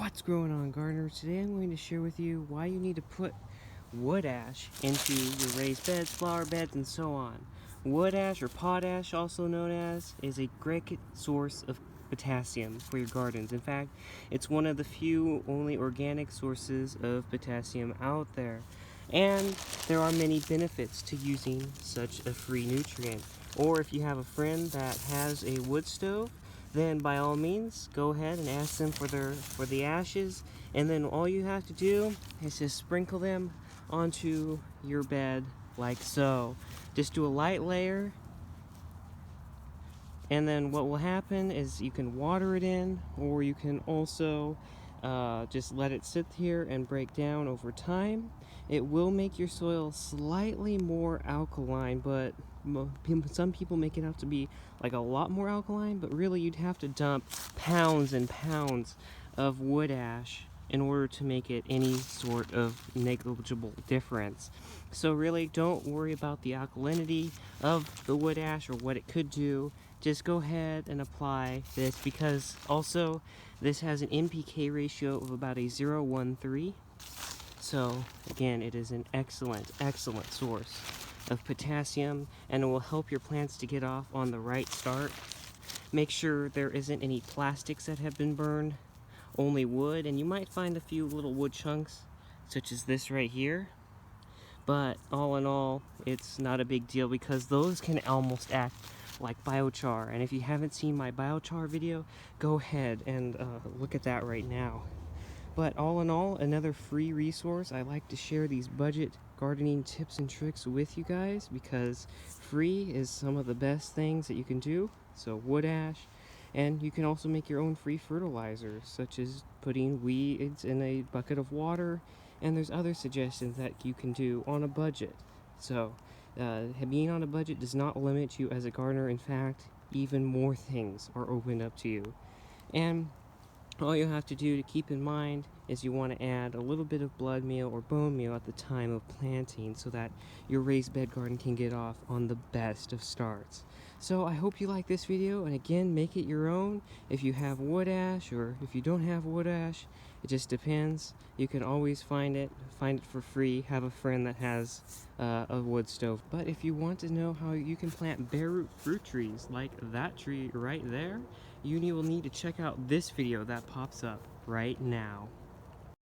What's going on, gardeners? Today I'm going to share with you why you need to put wood ash into your raised beds, flower beds, and so on. Wood ash, or potash also known as, is a great source of potassium for your gardens. In fact, it's one of the few only organic sources of potassium out there. And there are many benefits to using such a free nutrient. Or if you have a friend that has a wood stove, then by all means go ahead and ask them for the ashes, and then all you have to do is just sprinkle them onto your bed like so. Just do a light layer, and then what will happen is you can water it in, or you can also just let it sit here and break down over time. It will make your soil slightly more alkaline, but some people make it out to be like a lot more alkaline, but really you'd have to dump pounds and pounds of wood ash in order to make it any sort of negligible difference. So really don't worry about the alkalinity of the wood ash or what it could do. Just go ahead and apply this, because also this has an NPK ratio of about a 0.13. So again, it is an excellent source of potassium, and it will help your plants to get off on the right start. Make sure there isn't any plastics that have been burned, only wood, and you might find a few little wood chunks such as this right here. But all in all, it's not a big deal, because those can almost act like biochar. And if you haven't seen my biochar video, go ahead and look at that right now. But all in all, another free resource. I like to share these budget gardening tips and tricks with you guys, because free is some of the best things that you can do. So wood ash, and you can also make your own free fertilizers, such as putting weeds in a bucket of water, and there's other suggestions that you can do on a budget. So being on a budget does not limit you as a gardener. In fact, even more things are opened up to you. And all you have to do to keep in mind is you want to add a little bit of blood meal or bone meal at the time of planting, so that your raised bed garden can get off on the best of starts. So I hope you like this video, and again, make it your own. If you have wood ash, or if you don't have wood ash, it just depends. You can always find it for free. Have a friend that has a wood stove. But if you want to know how you can plant bare root fruit trees like that tree right there, you will need to check out this video that pops up right now.